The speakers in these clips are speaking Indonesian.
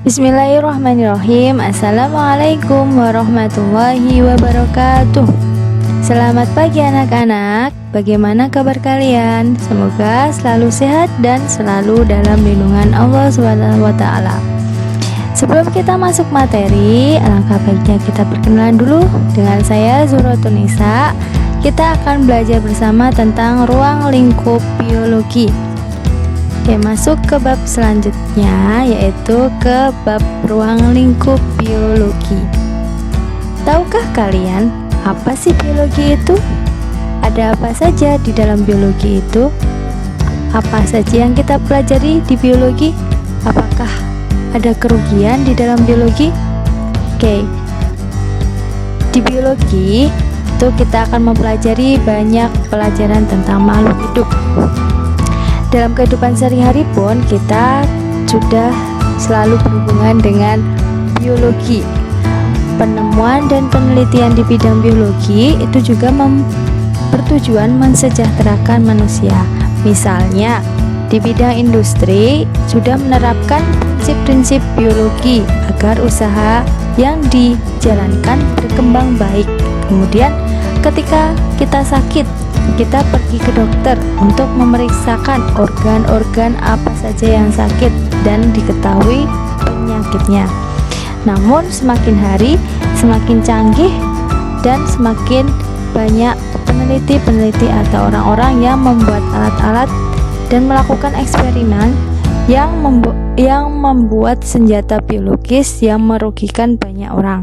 Bismillahirrahmanirrahim. Assalamualaikum warahmatullahi wabarakatuh. Selamat pagi anak-anak. Bagaimana kabar kalian? Semoga selalu sehat dan selalu dalam lindungan Allah SWT. Sebelum kita masuk materi, alangkah baiknya kita perkenalan dulu. Dengan saya Zuratul Nisa. Kita akan belajar bersama tentang ruang lingkup biologi. Oke, masuk ke bab selanjutnya, yaitu ke bab ruang lingkup biologi. Tahukah kalian apa sih biologi itu? Ada apa saja di dalam biologi itu? Apa saja yang kita pelajari di biologi? Apakah ada kerugian di dalam biologi? Oke, di biologi itu kita akan mempelajari banyak pelajaran tentang makhluk hidup. Dalam kehidupan sehari-hari pun kita sudah selalu berhubungan dengan biologi. Penemuan dan penelitian di bidang biologi itu juga bertujuan mensejahterakan manusia. Misalnya, di bidang industri sudah menerapkan prinsip-prinsip biologi agar usaha yang dijalankan berkembang baik. Kemudian, ketika kita sakit, kita pergi ke dokter untuk memeriksakan organ-organ apa saja yang sakit dan diketahui penyakitnya. Namun semakin hari semakin canggih dan semakin banyak peneliti-peneliti atau orang-orang yang membuat alat-alat dan melakukan eksperimen yang membuat senjata biologis yang merugikan banyak orang.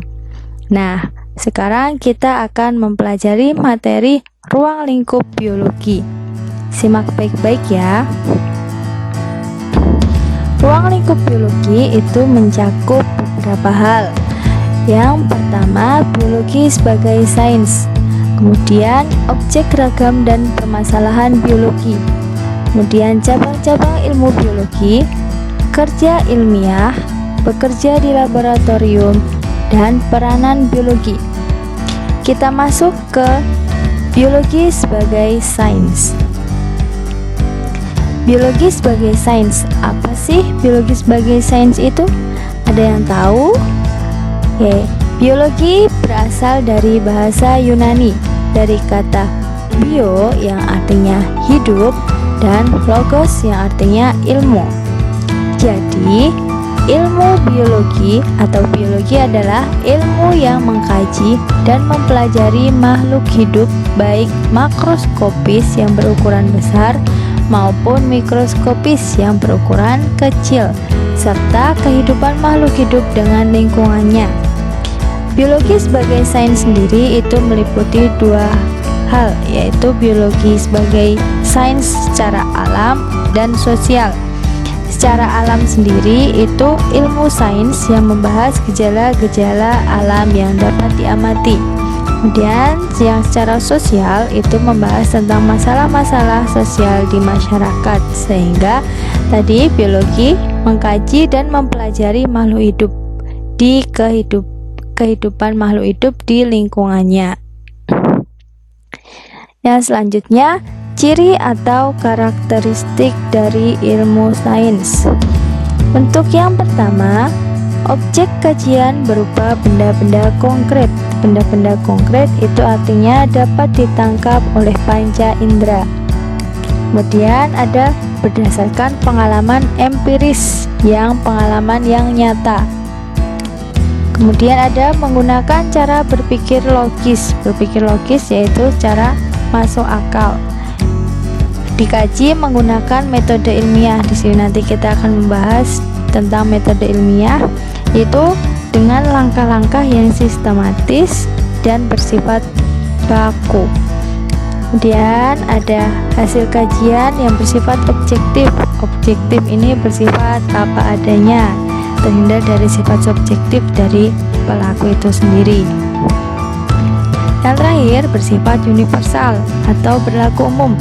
Nah, sekarang kita akan mempelajari materi ruang lingkup biologi. Simak baik-baik ya. Ruang lingkup biologi itu mencakup beberapa hal. Yang pertama, biologi sebagai sains. Kemudian, objek ragam dan permasalahan biologi. Kemudian, cabang-cabang ilmu biologi, kerja ilmiah, bekerja di laboratorium, dan peranan biologi. Kita masuk ke biologi sebagai sains. Biologi sebagai sains, apa sih biologi sebagai sains itu? Ada yang tahu? Oke, biologi berasal dari bahasa Yunani, dari kata bio yang artinya hidup dan logos yang artinya ilmu. Jadi, ilmu biologi atau biologi adalah ilmu yang mengkaji dan mempelajari makhluk hidup baik makroskopis yang berukuran besar maupun mikroskopis yang berukuran kecil, serta kehidupan makhluk hidup dengan lingkungannya. Biologi sebagai sains sendiri itu meliputi dua hal, yaitu biologi sebagai sains secara alam dan sosial. Secara alam sendiri itu ilmu sains yang membahas gejala-gejala alam yang dapat diamati. Kemudian yang secara sosial itu membahas tentang masalah-masalah sosial di masyarakat. Sehingga tadi biologi mengkaji dan mempelajari makhluk hidup di kehidupan makhluk hidup di lingkungannya. Yang selanjutnya, ciri atau karakteristik dari ilmu sains. Untuk yang pertama, objek kajian berupa benda-benda konkret. Benda-benda konkret itu artinya dapat ditangkap oleh panca indera. Kemudian ada berdasarkan pengalaman empiris, pengalaman yang nyata. Kemudian ada menggunakan cara berpikir logis. Berpikir logis yaitu cara masuk akal. Dikaji menggunakan metode ilmiah. Di sini nanti kita akan membahas tentang metode ilmiah, yaitu dengan langkah-langkah yang sistematis dan bersifat baku. Kemudian ada hasil kajian yang bersifat objektif. Objektif ini bersifat apa adanya, terhindar dari sifat subjektif dari pelaku itu sendiri. Yang terakhir bersifat universal atau berlaku umum,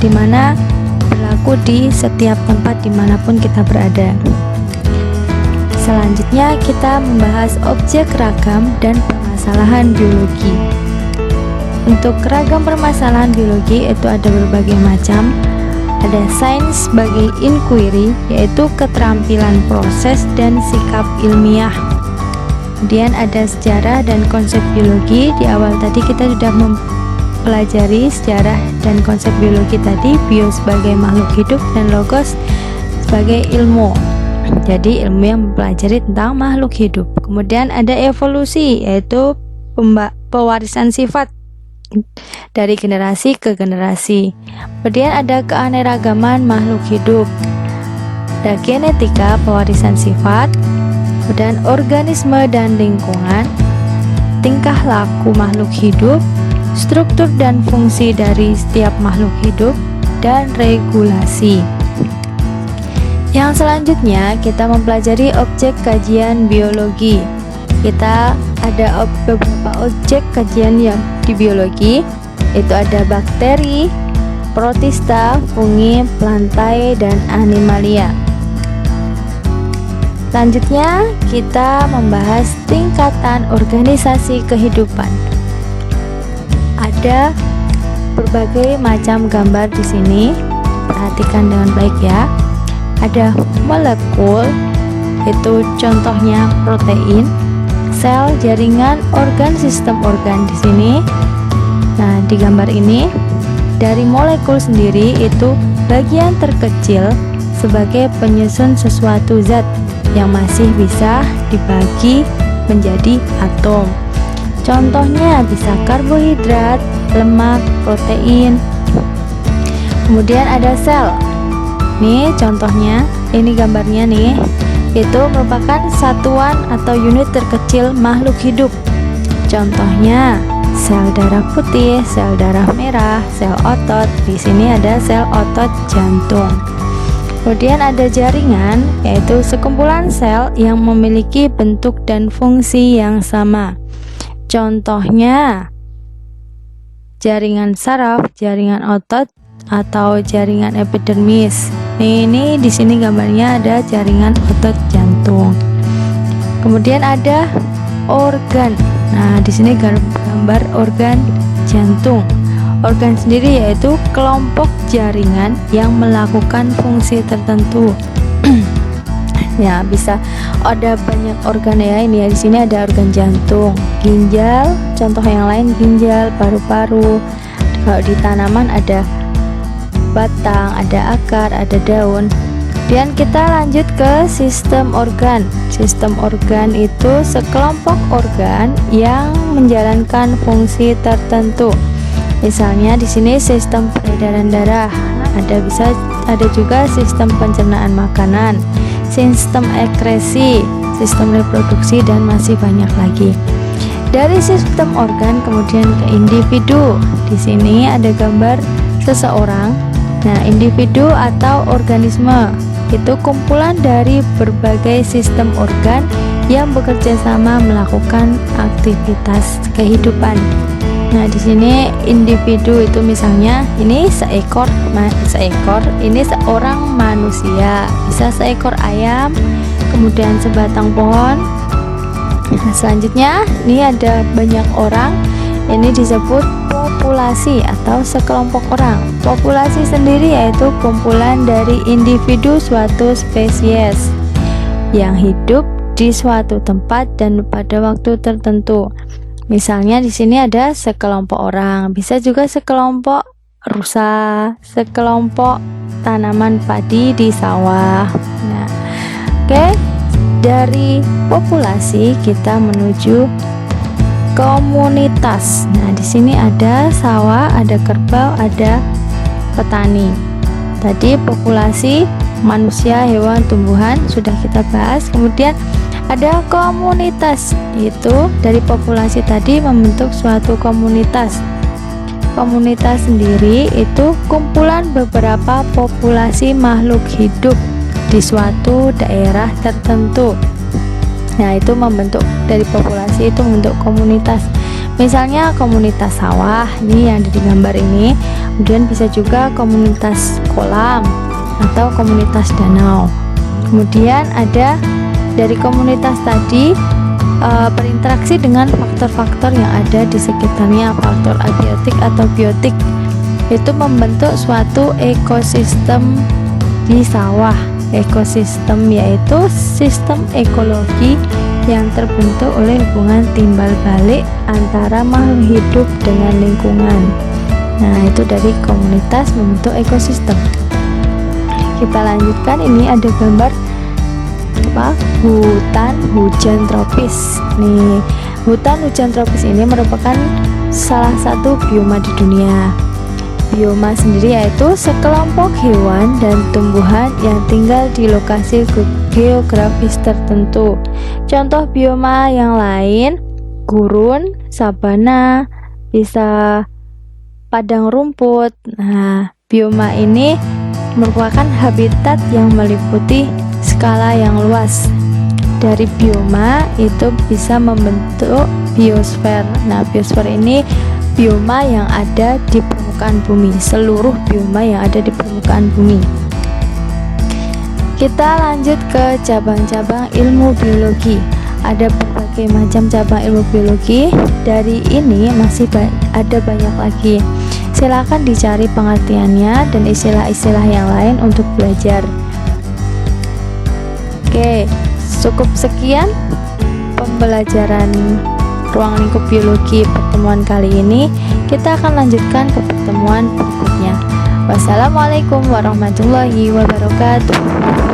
di mana berlaku di setiap tempat dimanapun kita berada. Selanjutnya kita membahas objek ragam dan permasalahan biologi. Untuk ragam permasalahan biologi itu ada berbagai macam. Ada sains sebagai inquiry, yaitu keterampilan proses dan sikap ilmiah. Kemudian ada sejarah dan konsep biologi. Di awal tadi kita sudah mempelajari sejarah dan konsep biologi tadi, bio sebagai makhluk hidup dan logos sebagai ilmu. Jadi ilmu yang mempelajari tentang makhluk hidup. Kemudian ada evolusi, yaitu pewarisan sifat dari generasi ke generasi. Kemudian ada keanekaragaman makhluk hidup, ada genetika, pewarisan sifat, kemudian organisme dan lingkungan, tingkah laku makhluk hidup, struktur dan fungsi dari setiap makhluk hidup, dan regulasi. Yang selanjutnya kita mempelajari objek kajian biologi. Kita ada beberapa objek kajian yang di biologi, itu ada bakteri, protista, fungi, plantae, dan animalia. Selanjutnya kita membahas tingkatan organisasi kehidupan. Ada berbagai macam gambar di sini, perhatikan dengan baik ya. Ada molekul, itu contohnya protein, sel, jaringan, organ, sistem organ di sini. Nah, di gambar ini dari molekul sendiri itu bagian terkecil sebagai penyusun sesuatu zat yang masih bisa dibagi menjadi atom. Contohnya bisa karbohidrat, lemak, protein. Kemudian ada sel. Nih contohnya, ini gambarnya nih. Itu merupakan satuan atau unit terkecil makhluk hidup. Contohnya sel darah putih, sel darah merah, sel otot. Di sini ada sel otot jantung. Kemudian ada jaringan, yaitu sekumpulan sel yang memiliki bentuk dan fungsi yang sama. Contohnya jaringan saraf, jaringan otot, atau jaringan epidermis. Ini di sini gambarnya ada jaringan otot jantung. Kemudian ada organ. Nah, di sini gambar organ jantung. Organ sendiri yaitu kelompok jaringan yang melakukan fungsi tertentu. Ya, bisa ada banyak organ ya. Ini ya, di sini ada organ jantung, ginjal, contoh yang lain ginjal, paru-paru. Kalau di tanaman ada batang, ada akar, ada daun. Dan kita lanjut ke sistem organ. Sistem organ itu sekelompok organ yang menjalankan fungsi tertentu. Misalnya di sini sistem peredaran darah, ada juga sistem pencernaan makanan, sistem ekskresi, sistem reproduksi, dan masih banyak lagi. Dari sistem organ kemudian ke individu. Di sini ada gambar seseorang. Nah, individu atau organisme itu kumpulan dari berbagai sistem organ yang bekerja sama melakukan aktivitas kehidupan. Nah, di sini individu itu misalnya ini seekor, ini seorang manusia, bisa seekor ayam, kemudian sebatang pohon. Nah, selanjutnya ini ada banyak orang, ini disebut populasi atau sekelompok orang. Populasi sendiri yaitu kumpulan dari individu suatu spesies yang hidup di suatu tempat dan pada waktu tertentu. Misalnya di sini ada sekelompok orang, bisa juga sekelompok rusa, sekelompok tanaman padi di sawah. Nah, oke. Dari populasi kita menuju komunitas. Nah, di sini ada sawah, ada kerbau, ada petani. Tadi populasi manusia, hewan, tumbuhan sudah kita bahas. Kemudian ada komunitas, itu dari populasi tadi membentuk suatu komunitas. Komunitas sendiri itu kumpulan beberapa populasi makhluk hidup di suatu daerah tertentu. Nah, itu membentuk dari populasi, itu membentuk komunitas. Misalnya komunitas sawah, ini yang ada di gambar ini. Kemudian bisa juga komunitas kolam atau komunitas danau. Kemudian ada dari komunitas tadi berinteraksi dengan faktor-faktor yang ada di sekitarnya, faktor abiotik atau biotik. itu membentuk suatu ekosistem di sawah. Ekosistem yaitu sistem ekologi yang terbentuk oleh hubungan timbal balik antara makhluk hidup dengan lingkungan. Nah, itu dari komunitas membentuk ekosistem. Kita lanjutkan, ini ada gambar hutan hujan tropis. Nih, hutan hujan tropis ini merupakan salah satu bioma di dunia. Bioma sendiri yaitu sekelompok hewan dan tumbuhan yang tinggal di lokasi geografis tertentu. Contoh bioma yang lain, gurun, sabana, bisa padang rumput. Nah, bioma ini merupakan habitat yang meliputi skala yang luas. Dari bioma itu bisa membentuk biosfer. Nah, biosfer ini bioma yang ada di permukaan bumi, seluruh bioma yang ada di permukaan bumi. Kita lanjut ke cabang-cabang ilmu biologi. Ada berbagai macam cabang ilmu biologi. Dari ini masih ada banyak lagi. Silakan dicari pengertiannya dan istilah-istilah yang lain untuk belajar. Oke, cukup sekian pembelajaran ruang lingkup biologi pertemuan kali ini. Kita akan lanjutkan ke pertemuan berikutnya. Wassalamualaikum warahmatullahi wabarakatuh.